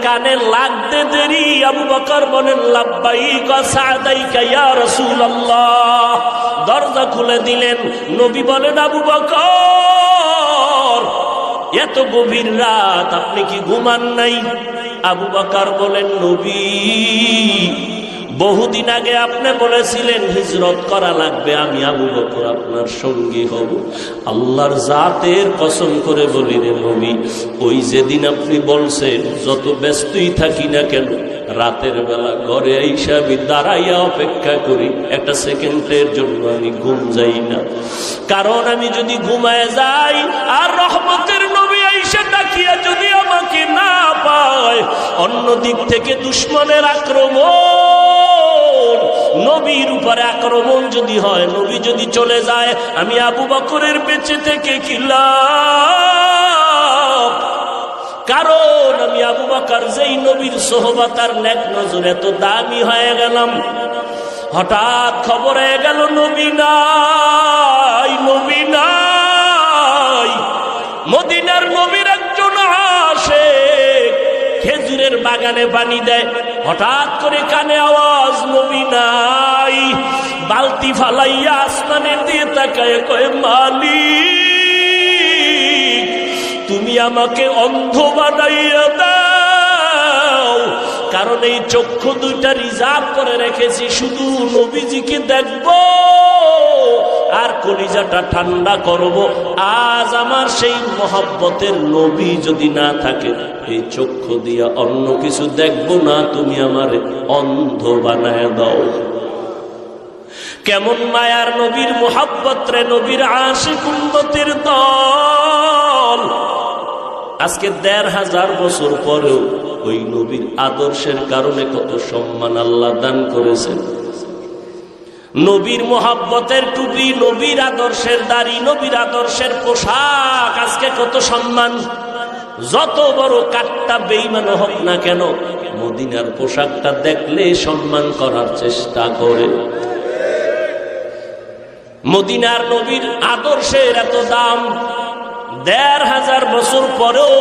কানে লাগতে দেরি আবু বকর বলেন লাব্বাইকা সাদাইকা ইয়া রাসূলুল্লাহ। দরজা খুলে দিলেন। নবী বলেন আবু বকর এত গভীর রাত আপনি কি ঘুমান নাই? আবু বকর বলেন নবী বহুদিন আগে আপনি বলেছিলেন হিজরত করা লাগবে, আমি আবু বকর আপনার সঙ্গী হব। আল্লাহর জাতের কসম করে বলি রে নবী, ওই যেদিন আপনি বলছেন যত ব্যস্তই থাকি না কেন রাতের বেলা ঘরে আইসা আমি দাঁড়াইয়া অপেক্ষা করি, একটা সেকেন্ডের জন্য আমি ঘুম যাই না। কারণ আমি যদি ঘুমায় যাই আর রহমতের নবী আইসা ডাকিয়া যদি আমাকে না পায়, অন্য দিক থেকে দুশমনের আক্রমণ, নবীর উপরে আক্রমণ যদি হয়, নবী যদি চলে যায়, আমি আবু বকরের বেঁচে থেকে কি লাভ? কারণ আমি আবু বকর যেই নবীর সোহবত আর নেক নজর এত দামি হয়ে গেলাম, হঠাৎ খবর হয়ে গেল নবী নাই, নবী নাই। মদিনার নবীর একজন আশিক খেজুরের বাগানে পানি দেয়, হঠাৎ করে কানে আওয়াজ নবী নাই। বালতি ফালাইয়া আসমানের দিয়ে তাকায় কয় মালিক তুমি আমাকে অন্ধ বানাইয়া দাও, কারণ এই চক্ষু দুইটা রিজার্ভ করে রেখেছি শুধু নবীজিকে দেখব আর কলিজাটা ঠান্ডা করব। আজ আমার সেই মহব্বতের নবী যদি না থাকে, এই চক্ষু দিয়া অন্য কিছু দেখব না, তুমি আমারে অন্ধ বানায় দাও। কেমন মায়ার নবীর মহব্বত রে, নবীর আশিক উম্মতের দল। আজকে ১৫০০ বছর পরেও ওই নবীর আদর্শের কারণে কত সম্মান আল্লাহ দান করেছেন। নবীর মহব্বতের টুপি, নবীর আদর্শের দাড়ি, নবীর আদর্শের পোশাক, আজকে কত সম্মান। যত বড় কাট্টা বেঈমান হোক না কেন, মদিনার পোশাকটা দেখলে সম্মান করার চেষ্টা করে। মদিনার নবীর আদর্শের এত দাম, ১৫০০ বছর পরেও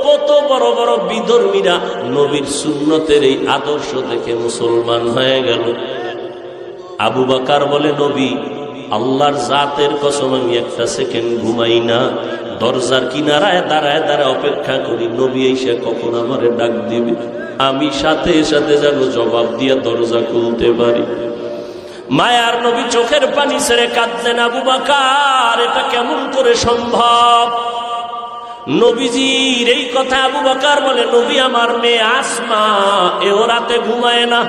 কত বড় বড় বিধর্মীরা নবীর সুন্নতের এই আদর্শ দেখে মুসলমান হয়ে গেল। আবু বকর বলে নবী আল্লাহর জাতের কসম আমি একটা সেকেন্ড ঘুমাই না, দরজার কিনারায় দাঁড়ায় দাঁড়ায় অপেক্ষা করি নবী এসে কখন আমারে ডাক দিবে, আমি সাথে সাথে যেন জবাব দিয়া দরজা খুলতে পারি। মায়ার নবী চোখের পানি ছেড়ে কাঁদলেন। আবু বকর এটা কেমন করে সম্ভব? নবীজির এই কথা আবু বকর বলে নবী আমার মেয়ে আসমা এও রাতে ঘুমায় না,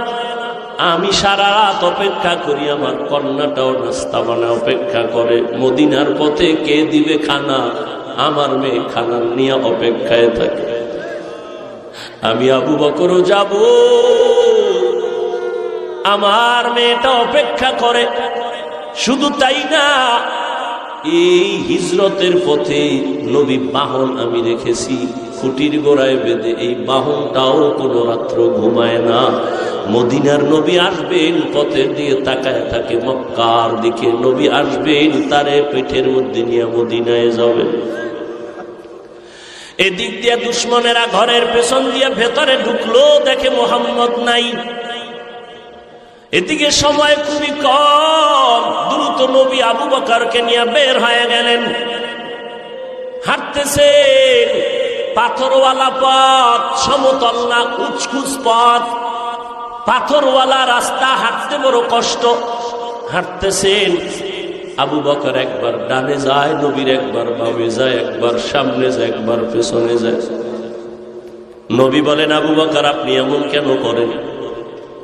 আমি সারা রাত অপেক্ষা করি, আমার কন্যাটাও নাস্তা বানা অপেক্ষা করে, মদিনার পথে কে দিবে খানা, আমার মেয়ে খানা নিয়ে অপেক্ষায় থাকে। আমি আবু বকরও যাব, আমার মেয়েটা অপেক্ষা করে। শুধু তাই না, এই হিজরতের পথে নবী বাহন আমি রেখেছি খুঁটির গোড়ায় বেঁধে, এই বাহনটাও কোনো রাত্র ঘুমায় না। মদিনার নবী আসবেন, পথের দিয়ে তাকায় থাকে মক্কার দিকে, নবী আসবেন তারে পেটের মধ্যে নিয়ে মদিনায় যাবেন। এদিক দিয়ে দুশমনেরা ঘরের পেছন দিয়ে ভেতরে ঢুকলো, দেখে মোহাম্মদ নাই। এদিকে সময় খুবই কম, দ্রুত নবী আবু বকরকে নিয়ে বের হয়ে গেলেন। হাঁটতেছেন, পাথরওয়ালা পথ, সমতল না, উচকুচ পথ, পাথরওয়ালা রাস্তা, হাঁটতে বড় কষ্ট। হাঁটতেছেন, আবু বকর একবার ডানে যায়, নবীর একবার বামে যায়, একবার সামনে যায়, একবার পেছনে যায়। নবী বলেন আবু বকর আপনি এমন কেন করেন?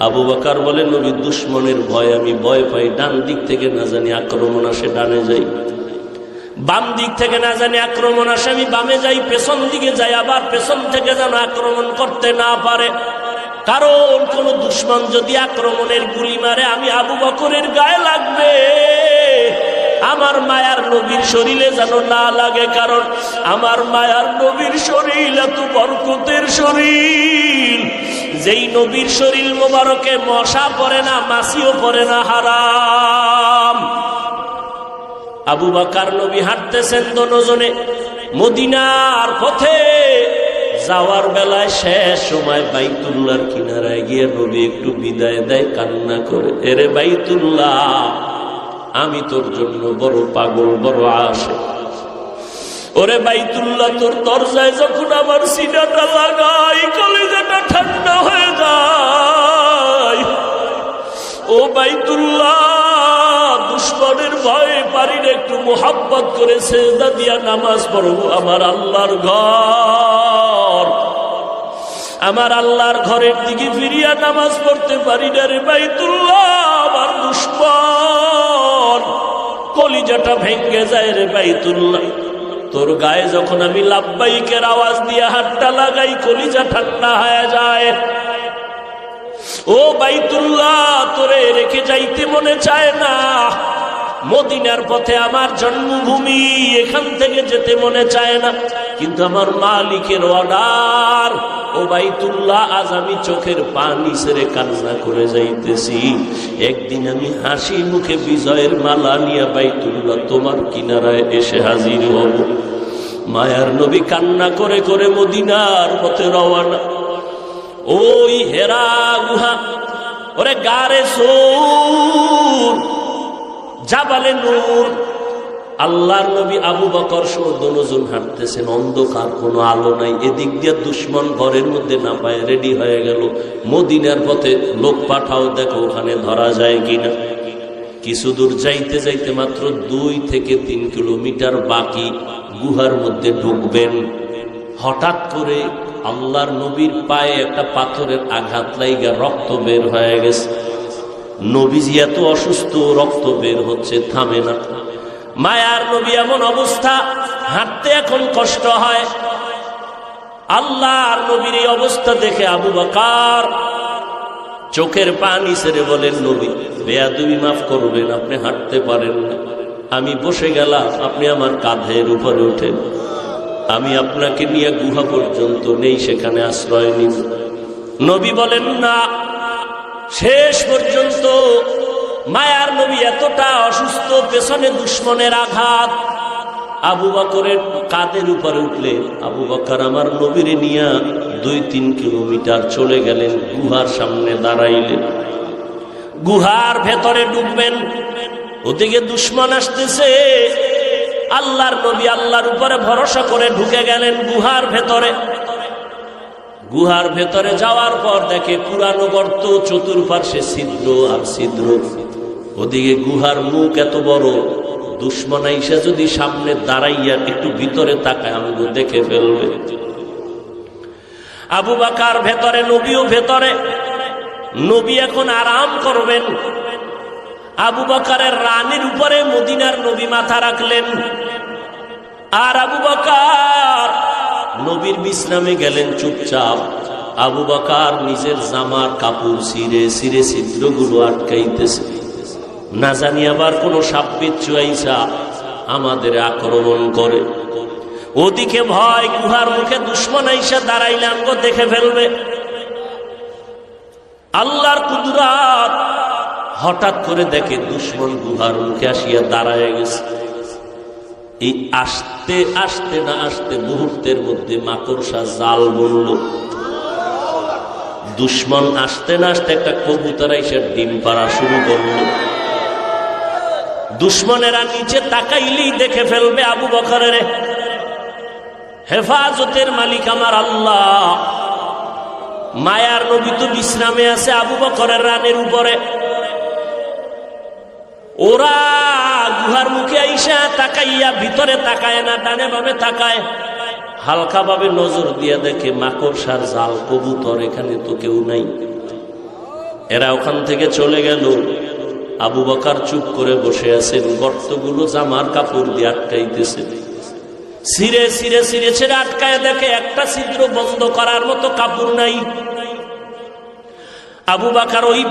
আবু বকর বলেন নবী দুশমনের ভয় আমি ভয় পাই, ডান দিক থেকে না জানি আক্রমণ আসে ডানে যাই, বাম দিক থেকে না জানি আক্রমণ আসে আমি বামে যাই, পেছন দিকে যাই, আবার পেছন থেকে যেন আক্রমণ করতে না পারে। কারণ কোন দুশমন যদি আক্রমণের গুলি মারে আমি আবু বকরের গায়ে লাগবে, আমার মায়ার নবীর শরীরে যেন না লাগে। কারণ আমার মায়ার নবীর শরীর এত বরকতের শরীর, যেই নবীর শরীর মোবারকে মশা পড়ে না, মাছিও পড়ে না, হারাম। আবু বকর নবী হাঁটতেছেন দুজনে মদিনার পথে, যাওয়ার বেলায় শেষ সময় বাইতুল্লাহর কিনারায় গিয়ে নবী একটু বিদায় দেয়, কান্না করে, এরে বাইতুল্লাহ, আমি তোর জন্য বড় পাগল, বড় আশে। ওরে বাইতুল্লাহ, তোর দরজায় যখন আমার সিনাটা লাগাই, কলিজাটা ঠান্ডা হয়ে যায়। ও বাইতুল্লাহ, দুশ্মনের ভয়ে পারি না একটু মোহাব্বত করে সেজদা দিয়া নামাজ পড়বো। আমার আল্লাহর ঘর, আমার আল্লাহর ঘরের দিকে ফিরিয়া নামাজ পড়তে পারি না রে বাইতুল্লাহ। আমার দুশ্মন, কলিজাটা ভেঙ্গে যায় রে বাইতুল্লাহ। তোর গায়ে যখন আমি লাব্বাইকের আওয়াজ দিয়ে হাতটা লাগাই, কলিজা ঠান্ডা হয়ে যায়। ও বাইতুল্লাহ, তোরে রেখে যাইতে মনে চায় না। মদিনার পথে আমার জন্মভূমি, এখান থেকে যেতে মনে চায় না, কিন্তু আমার মালিকের অর্ডার। ও বাইতুল্লাহ, আজ আমি চোখের পানি ছেড়ে কান্না করে যাইতেছি। একদিন আমি হাসি মুখে বিজয়ের মালা নিয়ে বাইতুল্লাহ তোমার কিনারায় এসে হাজির হব। মায়ার নবী কান্না করে করে মদিনার পথে রওয়ানা। ওই হেরা গুহা, ওরে গারে সূর, জাবালে নূর, আল্লাহর নবী আবু বকর সহ দুজন হাঁটতেছেন, অন্ধকার, কোনো আলো নাই। এদিক দিয়ে দুশ্মন ঘরের মধ্যে না পায় রেডি হয়ে গেল। মদিনার পথে লোক পাঠাও, দেখো ওখানে ধরা যায় কিনা। কিছু দূর যাইতে যাইতে মাত্র 2 থেকে 3 কিলোমিটার বাকি, গুহার মধ্যে ঢুকবেন। হঠাৎ করে আল্লাহর নবীর পায়ে একটা পাথরের আঘাত লাইগা রক্ত বের হয়ে গেছে। নবীজি এত অসুস্থ, রক্ত বের হচ্ছে, থামে না। মায়ার নবী এমন অবস্থা, হাঁটতে এখন কষ্ট হয়। আল্লাহর নবীর এই অবস্থা দেখে আবু বকর চোখের পানি ছেড়ে বলেন, নবী, বেয়াদবি মাফ করবেন, আপনি হাঁটতে পারেন না। আমি বসে গেলাম, আপনি আমার কাঁধের উপরে উঠেন, আমি আপনাকে নিয়ে গুহা পর্যন্ত নেই, সেখানে আশ্রয় নিন। নবী বলেন, না। শেষ পর্যন্ত মায়ার নবী এতটা অসুস্থ, পেছনে দুশ্মনের আঘাত, আবু বকরের কাঁধের উপরে উঠলে আবু বকর আমার নবীরে নিয়ে 2-3 কিলোমিটার চলে গেলেন। গুহার সামনে দাঁড়াইলেন, গুহার ভেতরে ঢুকবেন। ওদিকে দুশ্মন আসতেছে। আল্লাহর নবী আল্লাহর উপরে ভরসা করে ঢুকে গেলেন গুহার ভেতরে। গুহার ভেতরে যাওয়ার পর দেখে পুরানো গর্ত, চতুর্পার্শ্বে ছিদ্র আর ছিদ্র। ওদিকে গুহার মুখ এত বড়, দুশ্মন আইসা যদি সামনে দাঁড়াইয়া একটু ভিতরে তাকায়, আমাকে দেখে ফেলবে। আবু বকর ভেতরে, নবীও ভেতরে। নবী এখন আরাম করবেন। আবু বকরের রানের উপরে মদিনার নবী মাথা রাখলেন, আর আবু বকর নবীর বিশ্রামে গেলেন চুপচাপ। আবু বকর নিজের জামার কাপড় ছিঁড়ে ছিঁড়ে ছিদ্রগুলো আটকাইতেছে, না জানি আবার কোনো সাপ বিচ্ছু আইসা আমাদের আক্রমণ করে। ওদিকে ভয়, গুহার মুখে দুশ্মন আইসা দাঁড়াইলে আমগো দেখে ফেলবে। আল্লাহর কুদরত, হঠাৎ করে দেখে দুশ্মন গুহার মুখে আসিয়া দাঁড়ায় গেছে। এই আসতে আসতে না আসতে মুহূর্তের মধ্যে মাকড়সা জাল বলল। দুশ্মন আসতে না আসতে একটা কবুতর এসে ডিম পাড়া শুরু করল। দুশ্মনেরা নিচে তাকাইলেই দেখে ফেলবে আবু বকরের। হেফাজতের মালিক আমার আল্লাহ। মায়ার নবী তো বিশ্রামে আছে আবু বকরের রানের উপরে। ওরা গুহার মুখে আইসা তাকাইয়া ভিতরে তাকায় না, ডানে বামে তাকায়, হালকা ভাবে নজর দিয়া দেখে মাকড়সার জাল, কবুতর, এখানে তো কেউ নাই। এরা ওখান থেকে চলে গেল। আবু বকর চুপ করে বসে আছেন, গর্তগুলো জামার কাপড় দিয়ে আটকাইতেছে। ছিঁড়ে ছিঁড়ে ছিঁড়ে ছিঁড়ে আটকায় দেখে একটা ছিদ্র বন্ধ করার মতো কাপড় নাই। আবু বকর ওই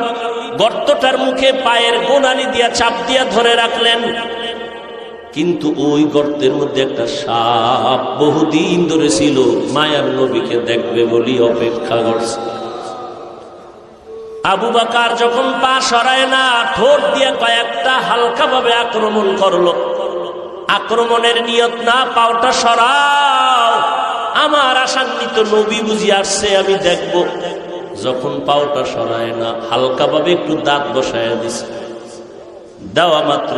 গর্তটার মুখে পায়ের গোনালি দিয়া চাপ দিয়া ধরে রাখলেন, কিন্তু ওই গর্তের মধ্যে একটা সাপ বহুদিন ধরে ছিল, মায়ার নবীকে দেখবে বলি অপেক্ষা করছে। আবু বকর যখন পা সরায় না, ঠোঁট দিয়ে কয়েকটা হালকা ভাবে আক্রমণ করলো। আক্রমণের নিয়ত না, পাওটা সরাও, আমার আশান্বিত নবী বুঝি আসছে, আমি দেখব। যখন পাওটা সরায় না, হালকা ভাবে একটু দাঁত বসায় দিছে, দেওয়া মাত্র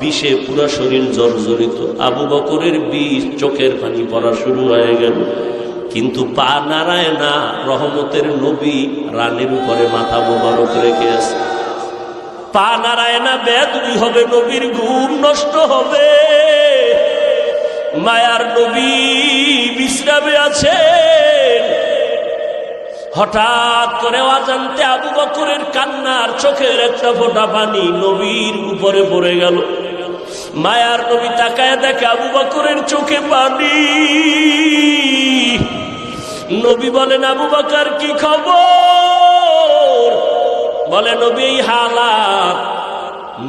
বিষে পুরো শরীর জর্জরিত। আবু বকরের বিষ, চোখের পানি পড়া শুরু হয়ে গেল, কিন্তু পা নাড়ায় না। রহমতের নবী রানের উপরে মাথা মোবারক রেখে আছে, পা নাড়ায় না। বেদবি হবে, নবীর ঘুম নষ্ট হবে। মায়ার নবী বিশ্রামে আছে, হঠাৎ করে অজান্তে আবু বকরের কান্নার চোখের একটা ফোঁটা পানি নবীর উপরে পড়ে গেল। মায়ার নবী তাকায় দেখে আবু বকরের চোখে পানি। নবী বলেন, আবু বকর কি খবর? বলে, নবী এই হালাত।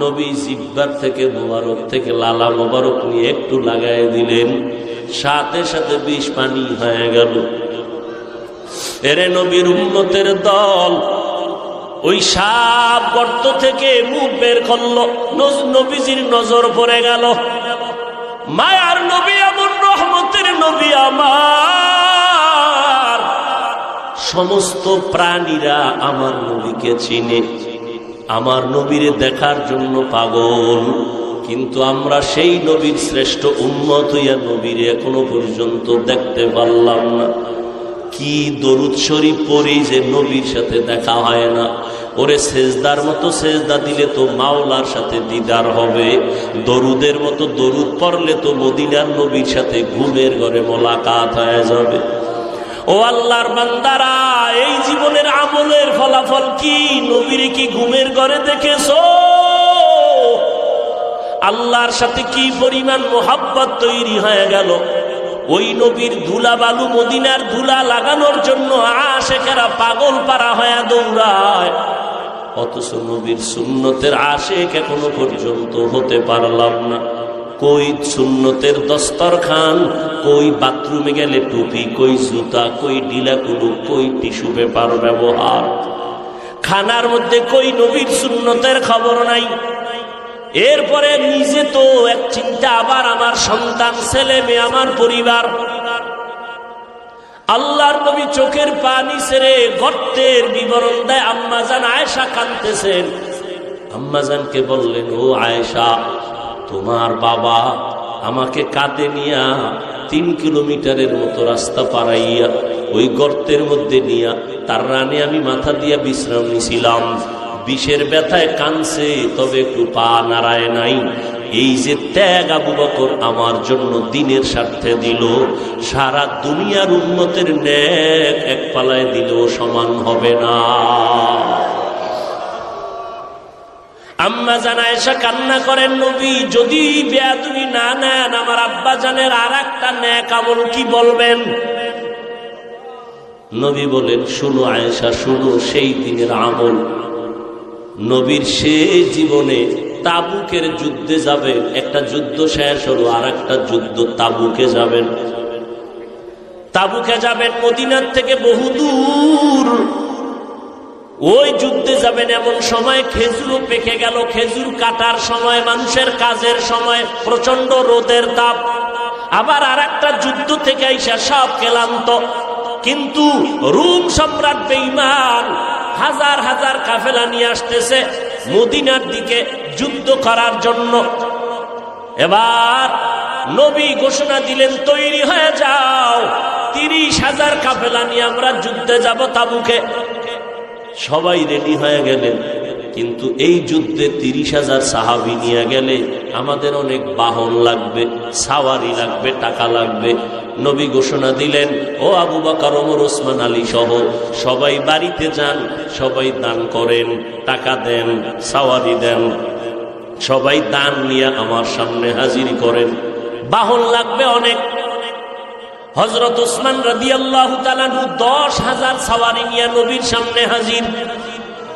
নবী জিহ্বার থেকে মোবারক থেকে লালা মোবারক নিয়ে একটু লাগাই দিলেন, সাথে সাথে বিষ পানি হয়ে গেল। এরে নবীর উম্মতের দল, ওই সাপ গর্ত থেকে মুখ বের করলো, নবীজির নজর পড়ে গেল। মায়ার নবী এমন রহমতের নবী আমার, সমস্ত প্রাণীরা আমার নবীকে চিনে, আমার নবীরে দেখার জন্য পাগল। কিন্তু আমরা সেই নবীর শ্রেষ্ঠ উম্মত হইয়া নবীরে এখনো পর্যন্ত দেখতে পারলাম না। কি দরুদ শরীফ পড়ি যে নবীর সাথে দেখা হয় না। ওরে সেজদার মতো সেজদা দিলে তো মাওলার সাথে দিদার হবে, দরুদের মতো দরুদ পড়লে তো মদিনার নবীর সাথে ঘুমের ঘরে মোলাকাত হয়ে যাবে। ও আল্লাহর বান্দারা, এই জীবনের আমলের ফলাফল কি? নবীরে কি ঘুমের ঘরে দেখেছো? আল্লাহর সাথে কি পরিমাণ মোহাব্বত তৈরি হয়ে গেল। ওই নবীর ধুলা বালু, মদিনার ধুলা লাগানোর জন্য আশেকেরা পাগল পারা হয়ে দৌড়ায়, অথচ নবীর সুন্নতের আশেক এখনো পর্যন্ত হতে পারলাম না। কই সুন্নতের দস্তরখান, কই বাথরুমে গেলে টুপি, কই জুতা, কই ডিলা কুলুক, কই টিস্যু পেপার ব্যবহার, খানার মধ্যে কই নবীর সুন্নতের খবর নাই। এরপরে নিজে তো এক চিন্তা, আবার আমার সন্তান, ছেলে মেয়ে, আমার পরিবার। আল্লাহর নবী চোখের পানি ছেড়ে গর্তের বিবরণ দেয়। আম্মাজান আয়েশা কাঁদতেছেন। আম্মাজানকে বললেন, ও আয়েশা, তোমার বাবা আমাকে কাঁধে নিয়া 3 কিলোমিটারের মতো রাস্তা পারাইয়া ওই গর্তের মধ্যে নিয়া তার রানে আমি মাথা দিয়া বিশ্রাম নিছিলাম। বিষের ব্যথায় কানছে, তবে একটু পা নাড়ায় নাই। এই যে ত্যাগ আবু বকর আমার জন্য দিনের স্বার্থে দিল, সারা দুনিয়ার উম্মতের নেক এক পালায় দিলেও সমান হবে না। আম্মা জান আয়েশা কান্না করেন, নবী যদি বেয়াদবি না নেন, আমার আব্বা জানের আর একটা নেক আমল কি বলবেন? নবী বলেন, শুনো আয়েশা, শুনো সেই দিনের আমল। নবীর শেষ জীবনে তাবুকের যুদ্ধে যাবেন, একটা যুদ্ধ শেষ হলো, আর একটা যুদ্ধ তাবুকে যাবেন। তাবুকে যাবেন মদিনার থেকে বহুদূর। ওই যুদ্ধে যাবেন এমন সময় খেজুরও পেকে গেল, খেজুর কাটার সময়, মানুষের কাজের সময়, প্রচন্ড রোদের তাপ। আবার আর একটা যুদ্ধ থেকে আইসা সব ক্লান্ত, কিন্তু রোম সম্রাট বেঈমান হাজার হাজার কাফেলা নিয়ে আসতেছে মদিনার দিকে যুদ্ধ করার জন্য। এবার নবী ঘোষণা দিলেন, তৈরি হয়ে যাও, 30,000 কাফেলা নিয়ে আমরা যুদ্ধে যাব তাবুকে। সবাই রেডি হয়ে গেলেন, কিন্তু এই যুদ্ধে 30,000 সাহাবী নিয়ে গেলে আমাদের অনেক বাহন লাগবে, সাওয়ারি লাগবে, টাকা লাগবে। নবী ঘোষণা দিলেন, ও আবু বকর, ওমর, ওসমান, আলী সহ সবাই বাড়িতে যান, সবাই দান করেন, টাকা দেন, সাওয়ারি দেন, সবাই দান নিয়ে আমার সামনে হাজির করেন। বাহন লাগবে অনেক। হযরত ওসমান রাদিয়াল্লাহু তাআলা 10,000 সাওয়ারি নিয়ে নবীর সামনে হাজির।